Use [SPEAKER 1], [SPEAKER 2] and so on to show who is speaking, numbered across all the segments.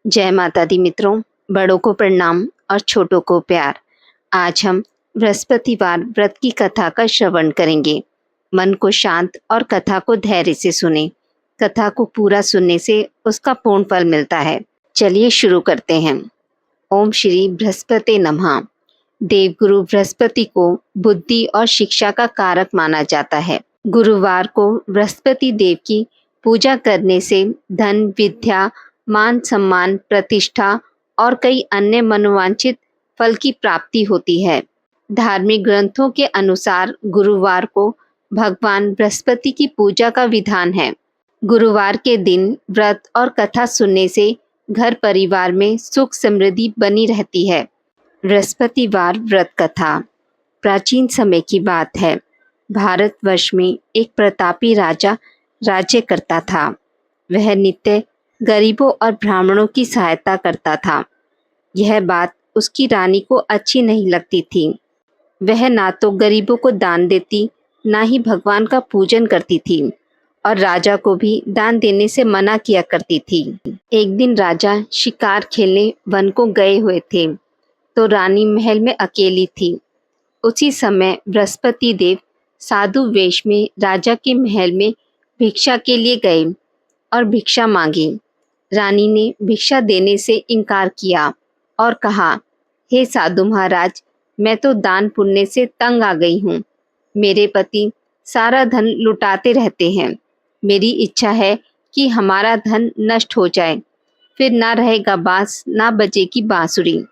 [SPEAKER 1] जय माता दी मित्रों, बड़ों को प्रणाम और छोटों को प्यार। आज हम बृहस्पतिवार व्रत की कथा का श्रवण करेंगे। मन को शांत और कथा को धैर्य से सुने। कथा को पूरा सुनने से उसका पूर्ण फल मिलता है। चलिए शुरू करते हैं। ओम श्री बृहस्पति नमः। देवगुरु बृहस्पति को बुद्धि और शिक्षा का कारक माना जाता है। गुरुवार को बृहस्पति देव की पूजा करने से धन, विद्या, मान सम्मान, प्रतिष्ठा और कई अन्य मनोवांछित फल की प्राप्ति होती है। धार्मिक ग्रंथों के अनुसार गुरुवार को भगवान बृहस्पति की पूजा का विधान है। गुरुवार के दिन व्रत और कथा सुनने से घर परिवार में सुख समृद्धि बनी रहती है। बृहस्पतिवार व्रत कथा प्राचीन समय की बात है। भारतवर्ष में एक प्रतापी राजा राज्य करता था। वह नित्य गरीबों और ब्राह्मणों की सहायता करता था। यह बात उसकी रानी को अच्छी नहीं लगती थी। वह ना तो गरीबों को दान देती, ना ही भगवान का पूजन करती थी और राजा को भी दान देने से मना किया करती थी। एक दिन राजा शिकार खेलने वन को गए हुए थे तो रानी महल में अकेली थी। उसी समय बृहस्पति देव साधु वेश में राजा के महल में भिक्षा के लिए गए और भिक्षा मांगी। रानी ने भिक्षा देने से इनकार किया और कहा, हे साधु महाराज, मैं तो दान पुण्य से तंग आ गई हूँ। मेरे पति सारा धन लुटाते रहते हैं। मेरी इच्छा है कि हमारा धन नष्ट हो जाए, फिर ना रहेगा बांस, ना बजेगी बांसुरी।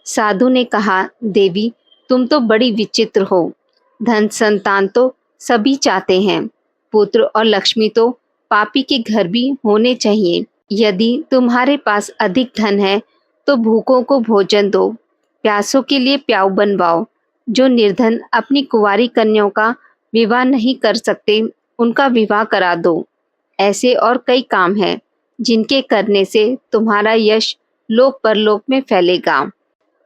[SPEAKER 1] साधु ने कहा, देवी, तुम तो बड़ी विचित्र हो। धन संतान तो सभी चाहते हैं, पुत्र और लक्ष्मी तो पापी के घर भी होने चाहिए। यदि तुम्हारे पास अधिक धन है तो भूखों को भोजन दो, प्यासों के लिए प्याऊ बनवाओ। जो निर्धन अपनी कुंवारी कन्याओं का विवाह नहीं कर सकते, उनका विवाह करा दो। ऐसे और कई काम हैं जिनके करने से तुम्हारा यश लोक परलोक में फैलेगा।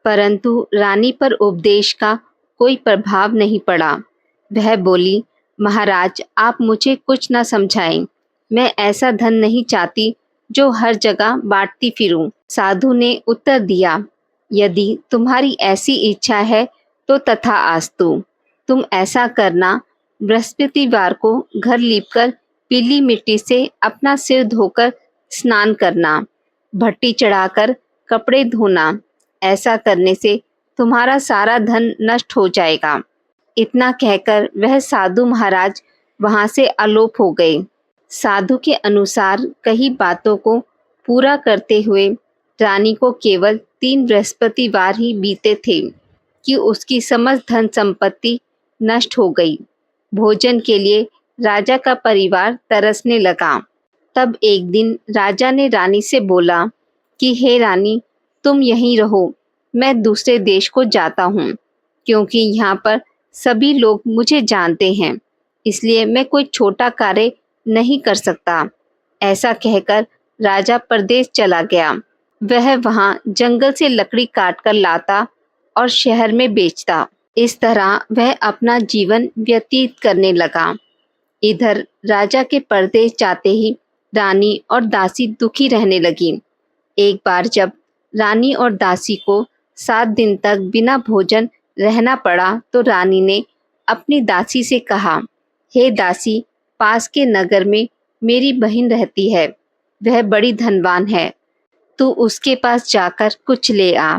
[SPEAKER 1] परंतु रानी पर उपदेश का कोई प्रभाव नहीं पड़ा। वह बोली, महाराज, आप मुझे कुछ न समझाएं। मैं ऐसा धन नहीं चाहती जो हर जगह बांटती फिरूं। साधु ने उत्तर दिया, यदि तुम्हारी ऐसी इच्छा है तो तथास्तु। तुम ऐसा करना, बृहस्पतिवार को घर लीपकर पीली मिट्टी से अपना सिर धोकर स्नान करना, भट्टी चढ़ाकर कपड़े धोना। ऐसा करने से तुम्हारा सारा धन नष्ट हो जाएगा। इतना कहकर वह साधु महाराज वहां से अलोप हो गए। साधु के अनुसार कई बातों को पूरा करते हुए रानी को केवल 3 बृहस्पतिवार ही बीते थे कि उसकी समस्त धन संपत्ति नष्ट हो गई। भोजन के लिए राजा का परिवार तरसने लगा। तब एक दिन राजा ने रानी से बोला कि हे रानी, तुम यहीं रहो, मैं दूसरे देश को जाता हूँ, क्योंकि यहाँ पर सभी लोग मुझे जानते हैं, इसलिए मैं कोई छोटा कार्य नहीं कर सकता। ऐसा कहकर राजा परदेश चला गया। वह वहाँ जंगल से लकड़ी काटकर लाता और शहर में बेचता। इस तरह वह अपना जीवन व्यतीत करने लगा। इधर राजा के परदेश जाते ही रानी और दासी दुखी रहने लगी। एक बार जब रानी और दासी को 7 दिन तक बिना भोजन रहना पड़ा तो रानी ने अपनी दासी से कहा, हे दासी, पास के नगर में मेरी बहन रहती है। वह बड़ी धनवान है। तू उसके पास जाकर कुछ ले आ,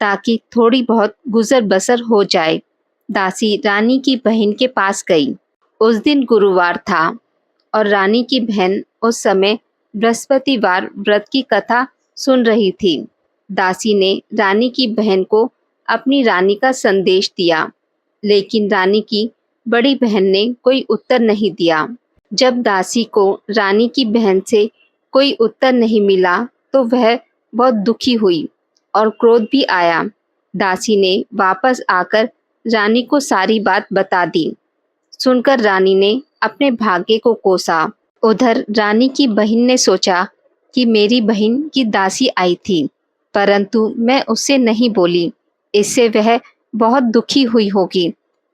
[SPEAKER 1] ताकि थोड़ी बहुत गुजर बसर हो जाए। दासी रानी की बहन के पास गई। उस दिन गुरुवार था और रानी की बहन उस समय बृहस्पतिवार व्रत की कथा सुन रही थी। दासी ने रानी की बहन को अपनी रानी का संदेश दिया, लेकिन रानी की बड़ी बहन ने कोई उत्तर नहीं दिया। जब दासी को रानी की बहन से कोई उत्तर नहीं मिला तो वह बहुत दुखी हुई और क्रोध भी आया। दासी ने वापस आकर रानी को सारी बात बता दी। सुनकर रानी ने अपने भाग्य को कोसा। उधर रानी की बहन ने सोचा कि मेरी बहन की दासी आई थी, परंतु मैं उससे नहीं बोली, इससे वह बहुत दुखी हुई होगी।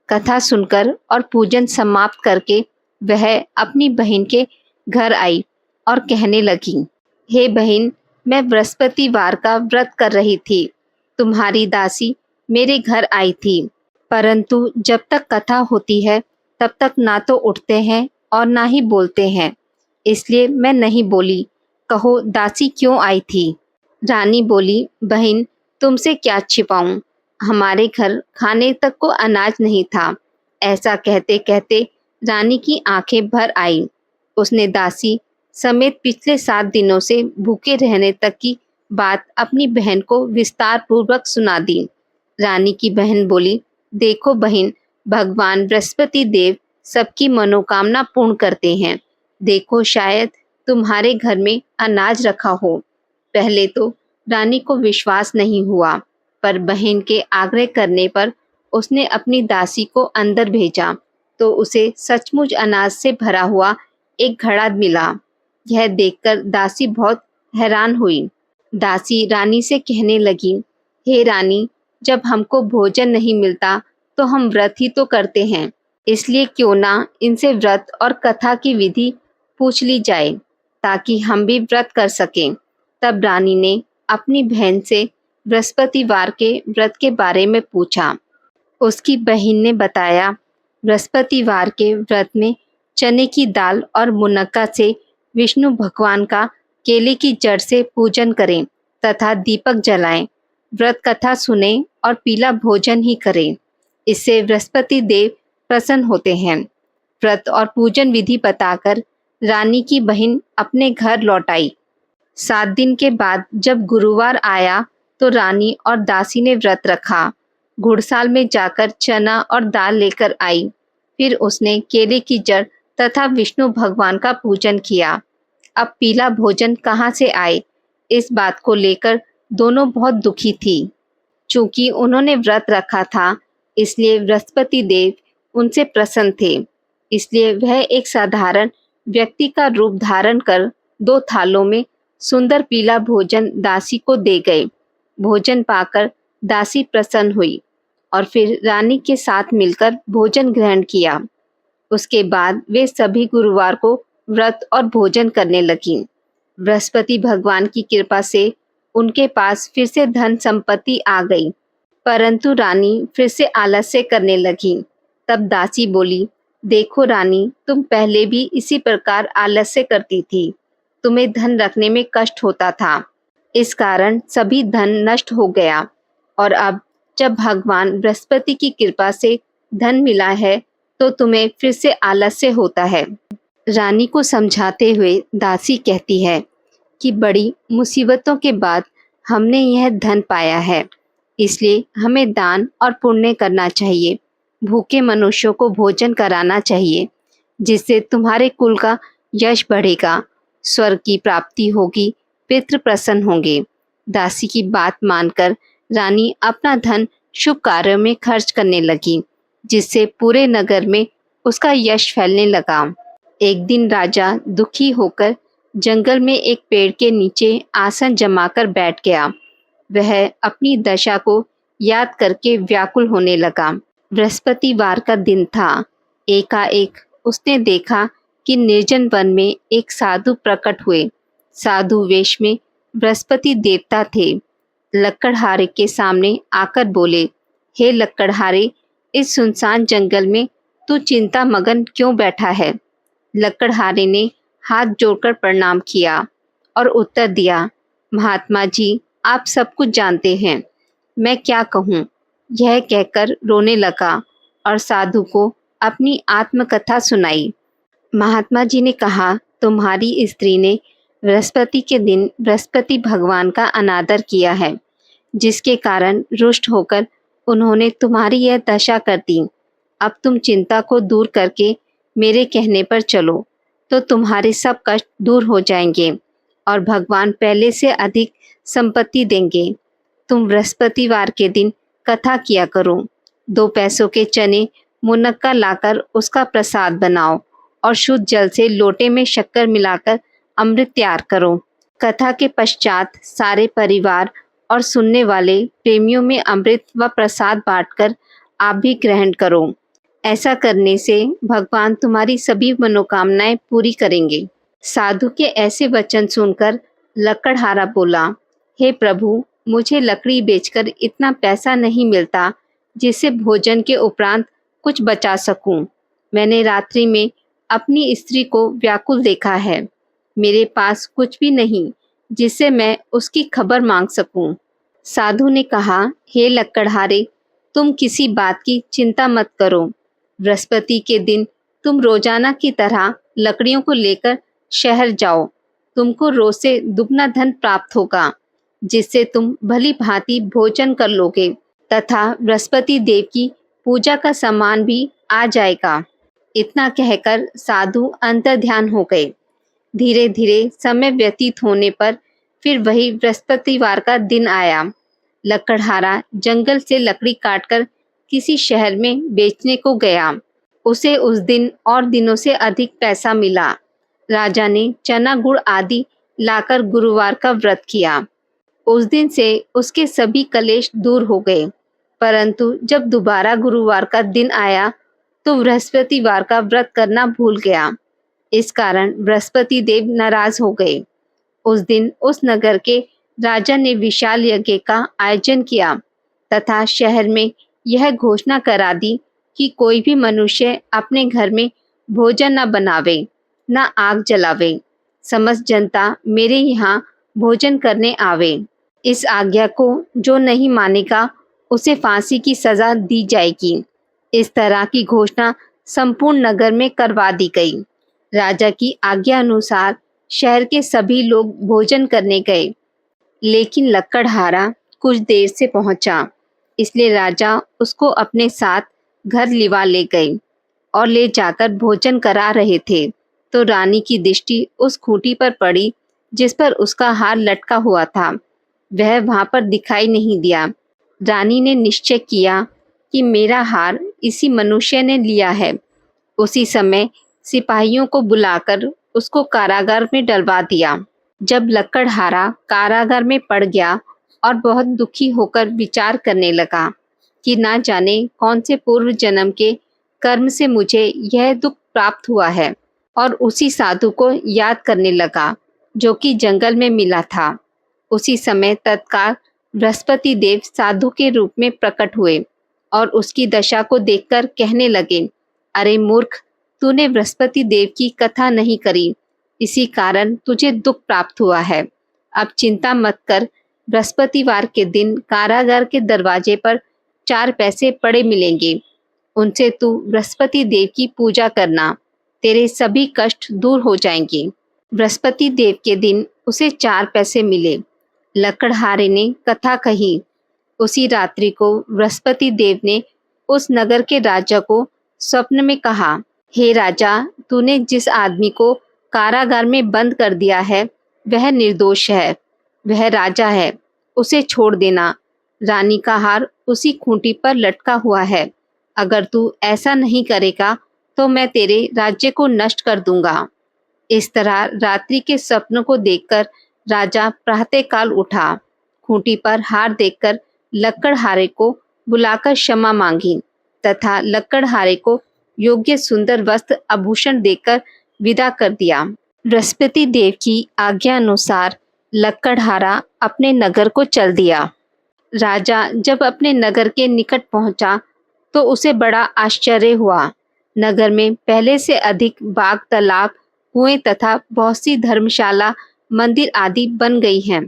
[SPEAKER 1] कथा सुनकर और पूजन समाप्त करके वह अपनी बहन के घर आई और कहने लगी, हे बहन, मैं बृहस्पतिवार का व्रत कर रही थी। तुम्हारी दासी मेरे घर आई थी, परंतु जब तक कथा होती है तब तक ना तो उठते हैं और ना ही बोलते हैं, इसलिए मैं नहीं बोली। कहो दासी क्यों आई थी? रानी बोली, बहन तुमसे क्या छिपाऊं, हमारे घर खाने तक को अनाज नहीं था। ऐसा कहते कहते रानी की आंखें भर आई। उसने दासी समेत पिछले 7 दिनों से भूखे रहने तक की बात अपनी बहन को विस्तार पूर्वक सुना दी। रानी की बहन बोली, देखो बहन, भगवान बृहस्पति देव सबकी मनोकामना पूर्ण करते हैं। देखो शायद तुम्हारे घर में अनाज रखा हो। पहले तो रानी को विश्वास नहीं हुआ, पर बहन के आग्रह करने पर उसने अपनी दासी को अंदर भेजा तो उसे सचमुच अनाज से भरा हुआ एक घड़ा मिला। यह देखकर दासी बहुत हैरान हुई। दासी रानी से कहने लगी, हे रानी, जब हमको भोजन नहीं मिलता तो हम व्रत ही तो करते हैं, इसलिए क्यों ना इनसे व्रत और कथा की विधि पूछ ली जाए ताकि हम भी व्रत कर सकें। तब रानी ने अपनी बहन से बृहस्पतिवार के व्रत के बारे में पूछा। उसकी बहन ने बताया, बृहस्पतिवार के व्रत में चने की दाल और मुनक्का से विष्णु भगवान का केले की जड़ से पूजन करें तथा दीपक जलाएं, व्रत कथा सुने और पीला भोजन ही करें। इससे बृहस्पति देव प्रसन्न होते हैं। व्रत और पूजन विधि बताकर रानी की बहन अपने घर लौट आई। 7 दिन के बाद जब गुरुवार आया तो रानी और दासी ने व्रत रखा। घुड़साल में जाकर चना और दाल लेकर आई। फिर उसने केले की जड़ तथा विष्णु भगवान का पूजन किया। अब पीला भोजन कहाँ से आए, इस बात को लेकर दोनों बहुत दुखी थी। चूंकि उन्होंने व्रत रखा था, इसलिए बृहस्पति देव उनसे प्रसन्न थे। इसलिए वह एक साधारण व्यक्ति का रूप धारण कर 2 थालों में सुंदर पीला भोजन दासी को दे गए। भोजन पाकर दासी प्रसन्न हुई और फिर रानी के साथ मिलकर भोजन ग्रहण किया। उसके बाद वे सभी गुरुवार को व्रत और भोजन करने लगीं। बृहस्पति भगवान की कृपा से उनके पास फिर से धन संपत्ति आ गई, परंतु रानी फिर से आलस्य करने लगी। तब दासी बोली, देखो रानी, तुम पहले भी इसी प्रकार आलस्य करती थी। तुम्हें धन रखने में कष्ट होता था, इस कारण सभी धन नष्ट हो गया, और अब जब भगवान बृहस्पति की कृपा से धन मिला है तो तुम्हें फिर से आलस्य होता है। रानी को समझाते हुए दासी कहती है कि बड़ी मुसीबतों के बाद हमने यह धन पाया है, इसलिए हमें दान और पुण्य करना चाहिए। भूखे मनुष्यों को भोजन कराना चाहिए, जिससे तुम्हारे कुल का यश बढ़ेगा, स्वर्ग की प्राप्ति होगी, पितृ प्रसन्न होंगे। दासी की बात मानकर रानी अपना धन शुभ कार्यों में खर्च करने लगी, जिससे पूरे नगर में उसका यश फैलने लगा। एक दिन राजा दुखी होकर जंगल में एक पेड़ के नीचे आसन जमाकर बैठ गया। वह अपनी दशा को याद करके व्याकुल होने लगा। बृहस्पतिवार का दिन था। एकाएक उसने देखा कि निर्जन वन में एक साधु प्रकट हुए। साधु वेश में बृहस्पति देवता थे। लकड़हारे के सामने आकर बोले, हे लकड़हारे, इस सुनसान जंगल में तू चिंता मगन क्यों बैठा है? लकड़हारे ने हाथ जोड़कर प्रणाम किया और उत्तर दिया, महात्मा जी, आप सब कुछ जानते हैं, मैं क्या कहूँ। यह कहकर रोने लगा और साधु को अपनी आत्मकथा सुनाई। महात्मा जी ने कहा, तुम्हारी स्त्री ने बृहस्पति के दिन बृहस्पति भगवान का अनादर किया है, जिसके कारण रुष्ट होकर उन्होंने तुम्हारी यह दशा कर दी। अब तुम चिंता को दूर करके मेरे कहने पर चलो तो तुम्हारे सब कष्ट दूर हो जाएंगे और भगवान पहले से अधिक संपत्ति देंगे। तुम बृहस्पतिवार के दिन कथा किया करो। 2 पैसों के चने मुनक्का लाकर उसका प्रसाद बनाओ और शुद्ध जल से लोटे में शक्कर मिलाकर अमृत तैयार करो। कथा के पश्चात सारे परिवार और सुनने वाले प्रेमियों में अमृत व प्रसाद बांटकर आप भी ग्रहण करो। ऐसा करने से भगवान तुम्हारी सभी मनोकामनाएं पूरी करेंगे। साधु के ऐसे वचन सुनकर लकड़हारा बोला, हे प्रभु, मुझे लकड़ी बेचकर इतना पैसा नहीं मिलता जिससे भोजन के उपरांत कुछ बचा सकूं। मैंने रात्रि में अपनी स्त्री को व्याकुल देखा है। मेरे पास कुछ भी नहीं जिससे मैं उसकी खबर मांग सकूं। साधु ने कहा, हे लकड़हारे, तुम किसी बात की चिंता मत करो। बृहस्पति के दिन तुम रोजाना की तरह लकड़ियों को लेकर शहर जाओ। तुमको रोज से दुगना धन प्राप्त होगा, जिससे तुम भली भांति भोजन कर लोगे तथा बृहस्पति देव की पूजा का सामान भी आ जाएगा। इतना कहकर साधु अंतर्ध्यान हो गए। धीरे धीरे समय व्यतीत होने पर फिर वही बृहस्पतिवार का दिन आया। लकड़हारा जंगल से लकड़ी काटकर किसी शहर में बेचने को गया। उसे उस दिन और दिनों से अधिक पैसा मिला। राजा ने चना गुड़ आदि लाकर गुरुवार का व्रत किया। उस दिन से उसके सभी कलेश दूर हो गए। परंतु जब दोबारा गुरुवार का दिन आया तो बृहस्पतिवार का व्रत करना भूल गया। इस कारण बृहस्पति देव नाराज हो गए। उस दिन उस नगर के राजा ने विशाल यज्ञ का आयोजन किया तथा शहर में यह घोषणा करा दी कि कोई भी मनुष्य अपने घर में भोजन न बनावे, न आग जलावे। समस्त जनता मेरे यहाँ भोजन करने आवे। इस आज्ञा को जो नहीं मानेगा उसे फांसी की सजा दी जाएगी। इस तरह की घोषणा संपूर्ण नगर में करवा दी गई। राजा की आज्ञा अनुसार शहर के सभी लोग भोजन करने गए, लेकिन लकड़हारा कुछ देर से पहुंचा, इसलिए राजा उसको अपने साथ घर लिवा ले गए और ले जाकर भोजन करा रहे थे तो रानी की दृष्टि उस खूंटी पर पड़ी जिस पर उसका हार लटका हुआ था। वह वहां पर दिखाई नहीं दिया। रानी ने निश्चय किया कि मेरा हार इसी मनुष्य ने लिया है। उसी समय सिपाहियों को बुलाकर उसको कारागार में डलवा दिया। जब लकड़हारा कारागार में पड़ गया और बहुत दुखी होकर विचार करने लगा कि ना जाने कौन से पूर्व जन्म के कर्म से मुझे यह दुख प्राप्त हुआ है, और उसी साधु को याद करने लगा जो कि जंगल में मिला था। उसी समय तत्काल बृहस्पति देव साधु के रूप में प्रकट हुए और उसकी दशा को देखकर कहने लगे, अरे मूर्ख, तूने बृहस्पति देव की कथा नहीं करी, इसी कारण तुझे दुख प्राप्त हुआ है। अब चिंता मत कर। बृहस्पतिवार के दिन कारागार के दरवाजे पर 4 पैसे पड़े मिलेंगे। उनसे तू बृहस्पति देव की पूजा करना, तेरे सभी कष्ट दूर हो जाएंगे। बृहस्पति देव के दिन उसे 4 पैसे मिले। लकड़हारे ने कथा कही। उसी रात्रि को बृहस्पति देव ने उस नगर के राजा को स्वप्न में कहा, हे राजा, तूने जिस आदमी को कारागार में बंद कर दिया है वह निर्दोष है, वह राजा है, उसे छोड़ देना। रानी का हार उसी खूंटी पर लटका हुआ है। अगर तू ऐसा नहीं करेगा तो मैं तेरे राज्य को नष्ट कर दूंगा। इस तरह रात्रि के स्वप्न को देखकर राजा प्रातःकाल उठा। खूंटी पर हार देखकर लकड़हारे को बुलाकर क्षमा मांगी तथा लकड़हारे को योग्य सुंदर वस्त्र आभूषण देकर विदा कर दिया। बृहस्पति देव की आज्ञा अनुसार लकड़हारा अपने नगर को चल दिया। राजा जब अपने नगर के निकट पहुंचा तो उसे बड़ा आश्चर्य हुआ। नगर में पहले से अधिक बाग, तालाब, कुएं तथा बहुत सी धर्मशाला, मंदिर आदि बन गई हैं।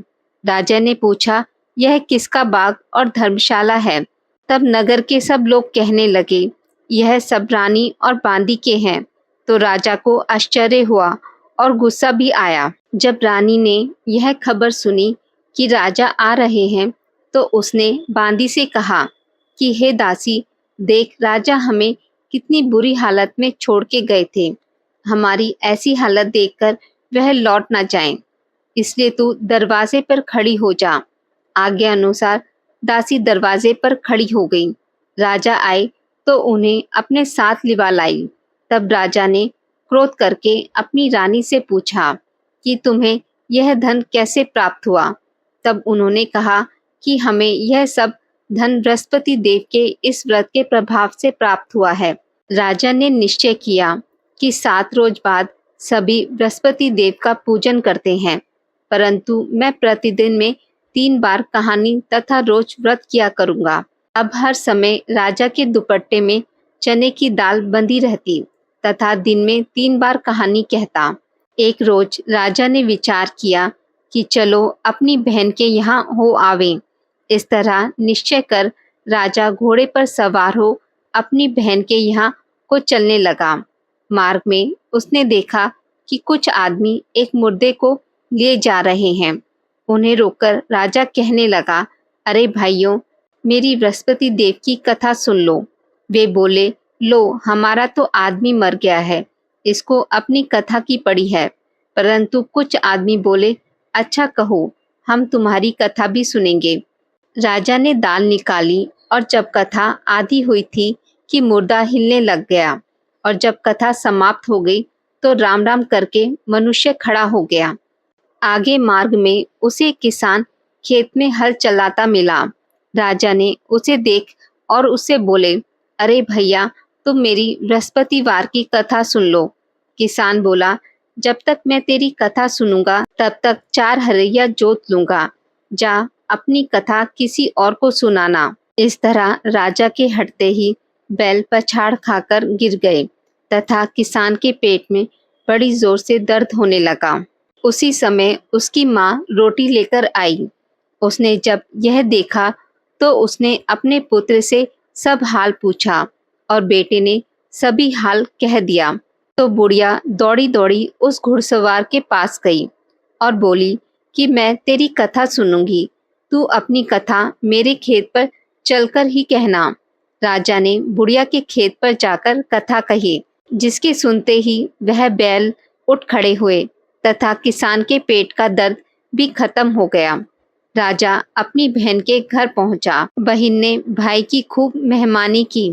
[SPEAKER 1] राजा ने पूछा, यह किसका बाग और धर्मशाला है? तब नगर के सब लोग कहने लगे, यह सब रानी और बांदी के हैं। तो राजा को आश्चर्य हुआ और गुस्सा भी आया। जब रानी ने यह खबर सुनी कि राजा आ रहे हैं तो उसने बांदी से कहा कि हे दासी, देख राजा हमें कितनी बुरी हालत में छोड़ के गए थे। हमारी ऐसी हालत देखकर वह लौट ना जाएं, इसलिए तू दरवाजे पर खड़ी हो जा। आज्ञा अनुसार दासी दरवाजे पर खड़ी हो गई। राजा आए तो उन्हें अपने साथ लिवा लाई। तब राजा ने क्रोध करके अपनी रानी से पूछा कि तुम्हें यह धन कैसे प्राप्त हुआ? तब उन्होंने कहा कि हमें यह सब धन बृहस्पति देव के इस व्रत के प्रभाव से प्राप्त हुआ है। राजा ने निश्चय किया कि 7 रोज बाद सभी बृहस्पति देव का पूजन करते हैं, परंतु मैं प्रतिदिन में 3 बार कहानी तथा रोज व्रत किया करूँगा। अब हर समय राजा के दुपट्टे में चने की दाल बंधी रहती तथा दिन में 3 बार कहानी कहता। एक रोज राजा ने विचार किया कि चलो अपनी बहन के यहाँ हो आवें। इस तरह निश्चय कर राजा घोड़े पर सवार हो अपनी बहन के यहाँ को चलने लगा। मार्ग में उसने देखा कि कुछ आदमी एक मुर्दे को लिए जा रहे हैं। उन्हें रोककर राजा कहने लगा, अरे भाइयों, मेरी बृहस्पति देव की कथा सुन लो। वे बोले, लो हमारा तो आदमी मर गया है, इसको अपनी कथा की पड़ी है। परंतु कुछ आदमी बोले, अच्छा कहो, हम तुम्हारी कथा भी सुनेंगे। राजा ने दाल निकाली और जब कथा आधी हुई थी कि मुर्दा हिलने लग गया और जब कथा समाप्त हो गई तो राम राम करके मनुष्य खड़ा हो गया। आगे मार्ग में उसे किसान खेत में हल चलाता मिला। राजा ने उसे देख और उससे बोले, अरे भैया, तुम मेरी बृहस्पतिवार की कथा सुन लो। किसान बोला, जब तक मैं तेरी कथा सुनूंगा तब तक 4 हरैया जोत लूंगा। जा अपनी कथा किसी और को सुनाना। इस तरह राजा के हटते ही बैल पछाड़ खाकर गिर गए तथा किसान के पेट में बड़ी जोर से दर्द होने लगा। उसी समय उसकी माँ रोटी लेकर आई। उसने जब यह देखा तो उसने अपने पुत्र से सब हाल पूछा और बेटे ने सभी हाल कह दिया। तो बुढ़िया दौड़ी दौड़ी उस घुड़सवार के पास गई और बोली कि मैं तेरी कथा सुनूंगी, तू अपनी कथा मेरे खेत पर चलकर ही कहना। राजा ने बुढ़िया के खेत पर जाकर कथा कही, जिसके सुनते ही वह बैल उठ खड़े हुए तथा किसान के पेट का दर्द भी खत्म हो गया। राजा अपनी बहन के घर पहुंचा। बहन ने भाई की खूब मेहमानी की।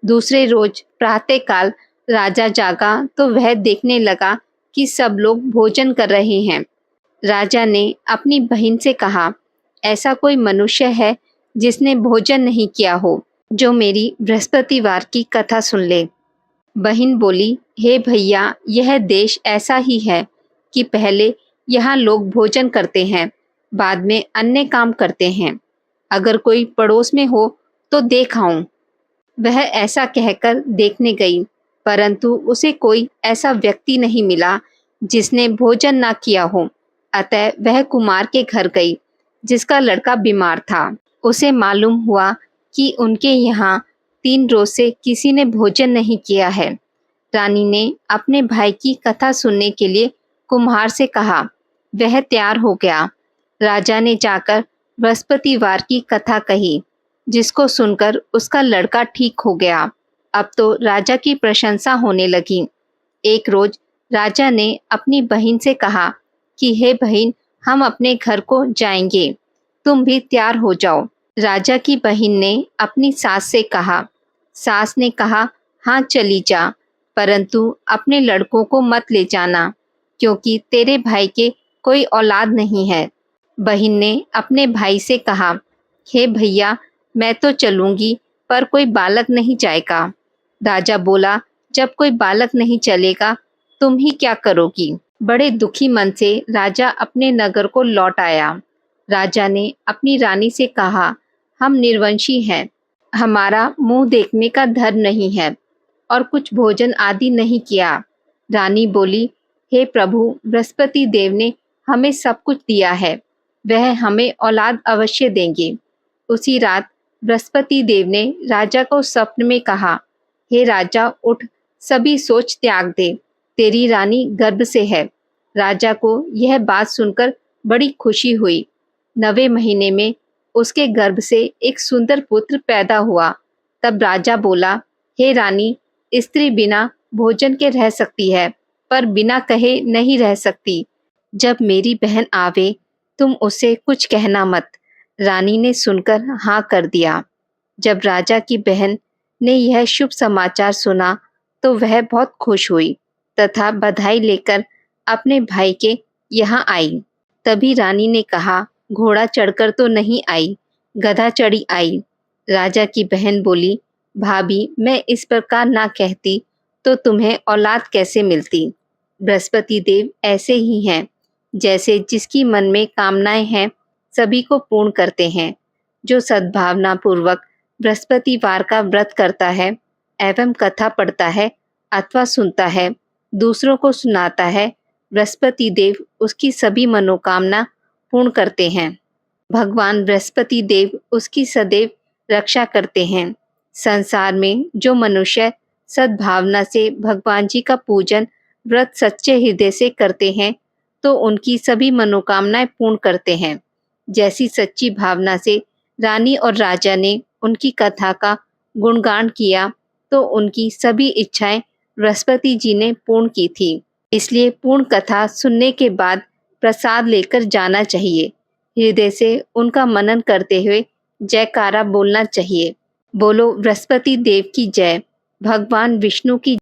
[SPEAKER 1] दूसरे रोज प्रातःकाल राजा जागा तो वह देखने लगा कि सब लोग भोजन कर रहे हैं। राजा ने अपनी बहन से कहा, ऐसा कोई मनुष्य है जिसने भोजन नहीं किया हो, जो मेरी बृहस्पतिवार की कथा सुन ले। बहन बोली, हे भैया, यह देश ऐसा ही है कि पहले यहाँ लोग भोजन करते हैं, बाद में अन्य काम करते हैं। अगर कोई पड़ोस में हो तो देख आऊं। वह ऐसा कहकर देखने गई, परंतु उसे कोई ऐसा व्यक्ति नहीं मिला जिसने भोजन ना किया हो। अतः वह कुमार के घर गई, जिसका लड़का बीमार था। उसे मालूम हुआ कि उनके यहाँ 3 रोज से किसी ने भोजन नहीं किया है। रानी ने अपने भाई की कथा सुनने के लिए कुम्हार से कहा। वह तैयार हो गया। राजा ने जाकर बृहस्पतिवार की कथा कही, जिसको सुनकर उसका लड़का ठीक हो गया। अब तो राजा की प्रशंसा होने लगी। एक रोज राजा ने अपनी बहन से कहा कि हे बहन, हम अपने घर को जाएंगे, तुम भी तैयार हो जाओ। राजा की बहन ने अपनी सास से कहा। सास ने कहा, हाँ चली जा, परंतु अपने लड़कों को मत ले जाना, क्योंकि तेरे भाई के कोई औलाद नहीं है। बहन ने अपने भाई से कहा, हे भैया, मैं तो चलूंगी, पर कोई बालक नहीं जाएगा। राजा बोला, जब कोई बालक नहीं चलेगा तुम ही क्या करोगी। बड़े दुखी मन से राजा अपने नगर को लौट आया। राजा ने अपनी रानी से कहा, हम निर्वंशी हैं, हमारा मुंह देखने का धर्म नहीं है और कुछ भोजन आदि नहीं किया। रानी बोली, हे प्रभु, बृहस्पति देव ने हमें सब कुछ दिया है, वह हमें औलाद अवश्य देंगे। उसी रात बृहस्पति देव ने राजा को स्वप्न में कहा, हे राजा, उठ, सभी सोच त्याग दे, तेरी रानी गर्भ से है। राजा को यह बात सुनकर बड़ी खुशी हुई। 9वें महीने में उसके गर्भ से एक सुंदर पुत्र पैदा हुआ। तब राजा बोला, हे रानी, स्त्री बिना भोजन के रह सकती है, पर बिना कहे नहीं रह सकती। जब मेरी बहन आवे तुम उसे कुछ कहना मत। रानी ने सुनकर हाँ कर दिया। जब राजा की बहन ने यह शुभ समाचार सुना तो वह बहुत खुश हुई तथा बधाई लेकर अपने भाई के यहाँ आई। तभी रानी ने कहा, घोड़ा चढ़कर तो नहीं आई, गधा चढ़ी आई। राजा की बहन बोली, भाभी, मैं इस प्रकार ना कहती तो तुम्हें औलाद कैसे मिलती। बृहस्पति देव ऐसे ही हैं, जैसे जिसकी मन में कामनाएं हैं सभी को पूर्ण करते हैं। जो सद्भावना पूर्वक बृहस्पतिवार का व्रत करता है एवं कथा पढ़ता है अथवा सुनता है, दूसरों को सुनाता है, बृहस्पति देव उसकी सभी मनोकामना पूर्ण करते हैं। भगवान बृहस्पति देव उसकी सदैव रक्षा करते हैं। संसार में जो मनुष्य सद्भावना से भगवान जी का पूजन व्रत सच्चे हृदय से करते हैं तो उनकी सभी मनोकामनाएं पूर्ण करते हैं। जैसी सच्ची भावना से रानी और राजा ने उनकी कथा का गुणगान किया तो उनकी सभी इच्छाएं बृहस्पति जी ने पूर्ण की थी। इसलिए पूर्ण कथा सुनने के बाद प्रसाद लेकर जाना चाहिए। हृदय से उनका मनन करते हुए जयकारा बोलना चाहिए। बोलो बृहस्पति देव की जय, भगवान विष्णु की